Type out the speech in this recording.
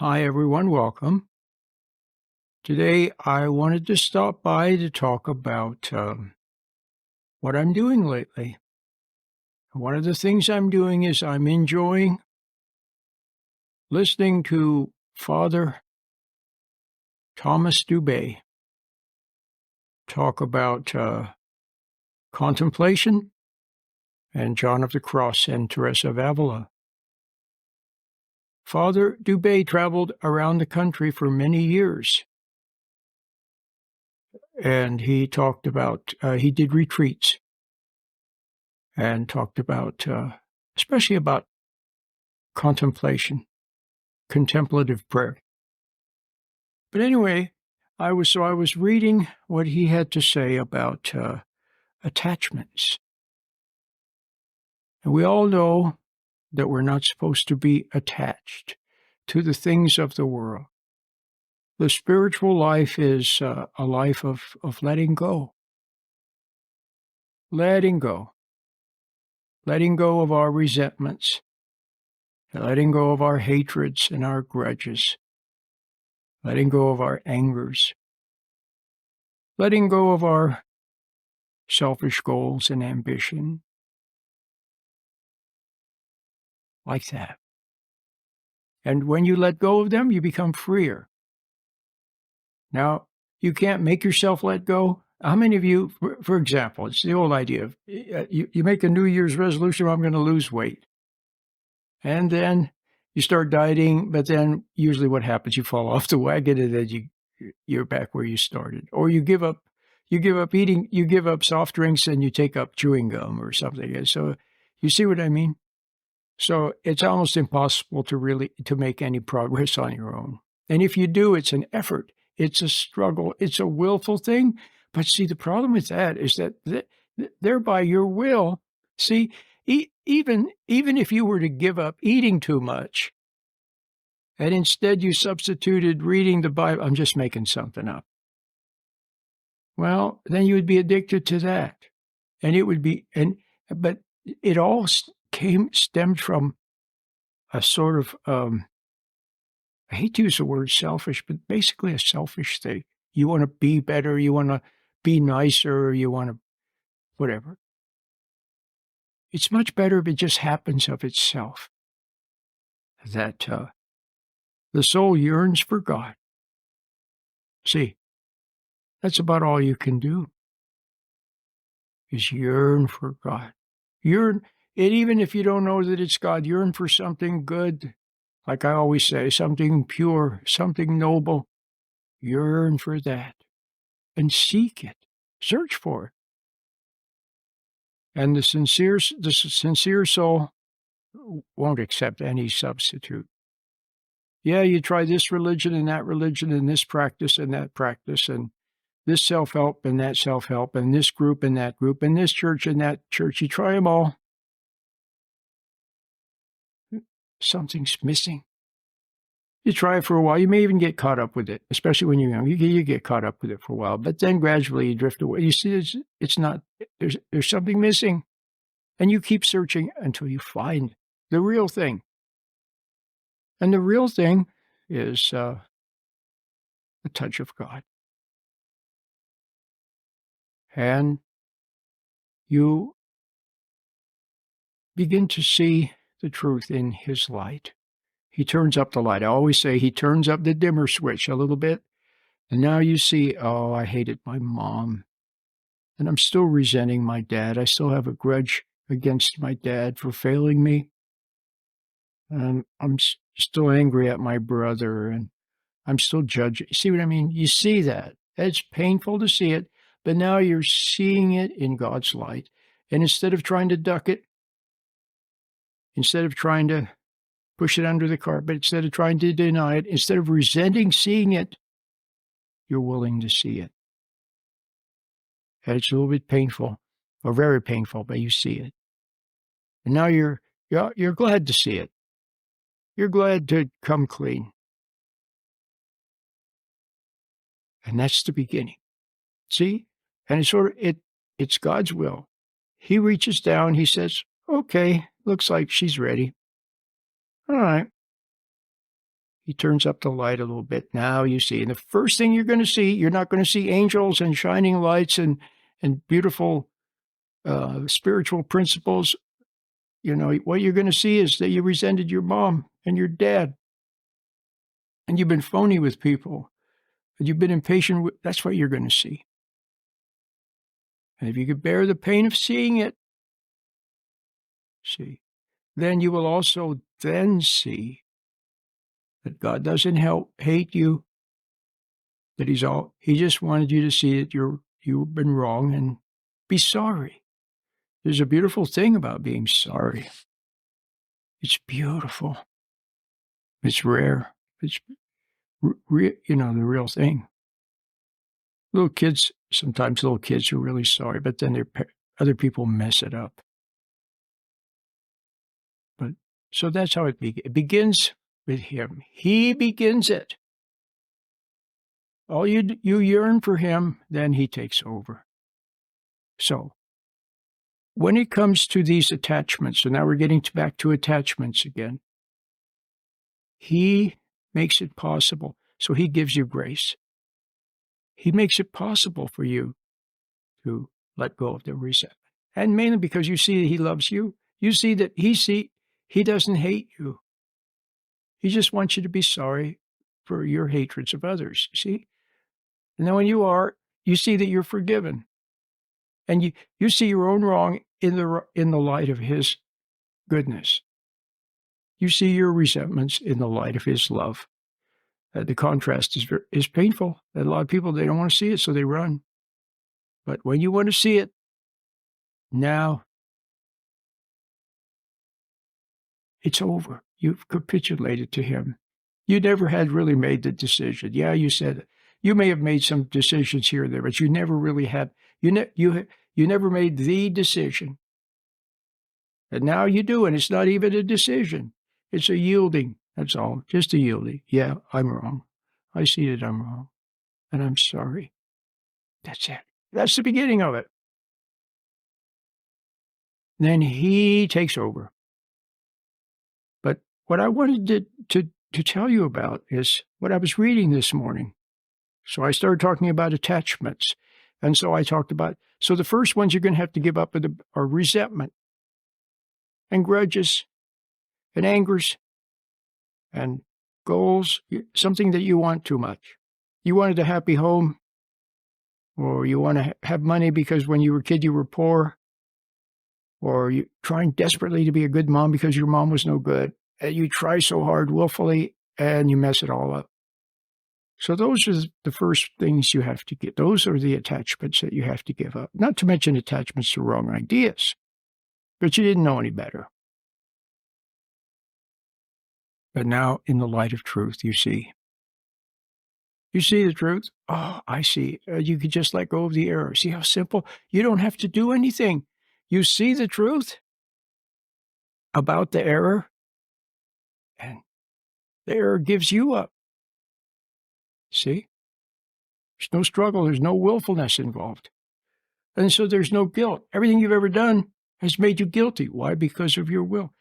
Hi, everyone. Welcome. Today, I wanted to stop by to talk about what I'm doing lately. One of the things I'm doing is I'm enjoying listening to Father Thomas Dubay talk about contemplation and John of the Cross and Teresa of Avila. Father Dubay traveled around the country for many years, and he talked about, he did retreats and talked about, especially about contemplation, contemplative prayer. But anyway, I was reading what he had to say about attachments. And we all know that we're not supposed to be attached to the things of the world. The spiritual life is a life of letting go. Letting go. Letting go of our resentments. Letting go of our hatreds and our grudges. Letting go of our angers. Letting go of our selfish goals and ambition. Like that. And when you let go of them, you become freer. Now, you can't make yourself let go. How many of you, for example, it's the old idea of you make a New Year's resolution, I'm going to lose weight. And then you start dieting, but then usually what happens, you fall off the wagon and then you're back where you started. Or you give up eating, you give up soft drinks and you take up chewing gum or something. And so you see what I mean? So it's almost impossible to make any progress on your own. And if you do, it's an effort. It's a struggle. It's a willful thing. But see, the problem with that is that thereby your will, see, even if you were to give up eating too much, and instead you substituted reading the Bible, I'm just making something up. Well, then you would be addicted to that. And it would be, but it all stemmed from a sort of, I hate to use the word selfish, but basically a selfish thing. You want to be better, you want to be nicer, you want to whatever. It's much better if it just happens of itself. That the soul yearns for God. See, that's about all you can do, is yearn for God. Yearn, and even if you don't know that it's God, yearn for something good. Like I always say, something pure, something noble. Yearn for that and seek it. Search for it. And the sincere soul won't accept any substitute. Yeah, you try this religion and this practice and that practice, and this self-help and that self-help, and this group and that group, and this church and that church. You try them all. Something's missing. You try it for a while. You may even get caught up with it, especially when you're young. You get caught up with it for a while, but then gradually you drift away. You see, it's not, there's something missing. And you keep searching until you find the real thing. And the real thing is the touch of God. And you begin to see the truth in His light. He turns up the light. I always say He turns up the dimmer switch a little bit. And now you see, oh, I hated my mom. And I'm still resenting my dad. I still have a grudge against my dad for failing me. And I'm still angry at my brother. And I'm still judging. See what I mean? You see that. It's painful to see it. But now you're seeing it in God's light. And instead of trying to duck it, instead of trying to push it under the carpet, instead of trying to deny it, instead of resenting seeing it, you're willing to see it. And it's a little bit painful, or very painful, but you see it. And now you're glad to see it. You're glad to come clean. And that's the beginning. See? And it's God's will. He reaches down, He says, okay, looks like she's ready. All right. He turns up the light a little bit. Now you see. And the first thing you're going to see, you're not going to see angels and shining lights and beautiful spiritual principles. What you're going to see is that you resented your mom and your dad, and you've been phony with people, and you've been impatient. That's what you're going to see. And if you could bear the pain of seeing it, then you will also then see that God doesn't hate you, that he just wanted you to see that you've been wrong and be sorry. There's a beautiful thing about being sorry. It's beautiful. It's rare. It's the real thing. Sometimes little kids are really sorry, but then other people mess it up. So that's how it begins. It begins with him. He begins it. All you yearn for him, then he takes over. So when it comes to these attachments, so now we're getting back to attachments again, he makes it possible. So he gives you grace. He makes it possible for you to let go of the resentment. And mainly because you see that he loves you. You see that he doesn't hate you. He just wants you to be sorry for your hatreds of others, see? And then when you see that you're forgiven. And you see your own wrong in the light of his goodness. You see your resentments in the light of his love. The contrast is painful. A lot of people, they don't want to see it, so they run. But when you want to see it, now it's over. You've capitulated to him. You never had really made the decision. Yeah, you said it. You may have made some decisions here and there, but you never really had. You never made the decision. And now you do, and it's not even a decision. It's a yielding. That's all. Just a yielding. Yeah, I'm wrong. I see that I'm wrong. And I'm sorry. That's it. That's the beginning of it. Then he takes over. But what I wanted to tell you about is what I was reading this morning. So I started talking about attachments. And so I talked about, so the first ones you're going to have to give up are resentment and grudges and angers and goals, something that you want too much. You wanted a happy home, or you want to have money because when you were a kid you were poor, or you're trying desperately to be a good mom because your mom was no good, and you try so hard willfully and you mess it all up. So those are the first things you have to get. Those are the attachments that you have to give up. Not to mention attachments to wrong ideas, but you didn't know any better. But now, in the light of truth, you see. You see the truth? Oh, I see. You could just let go of the error. See how simple? You don't have to do anything. You see the truth about the error, and the error gives you up. See? There's no struggle. There's no willfulness involved. And so there's no guilt. Everything you've ever done has made you guilty. Why? Because of your will.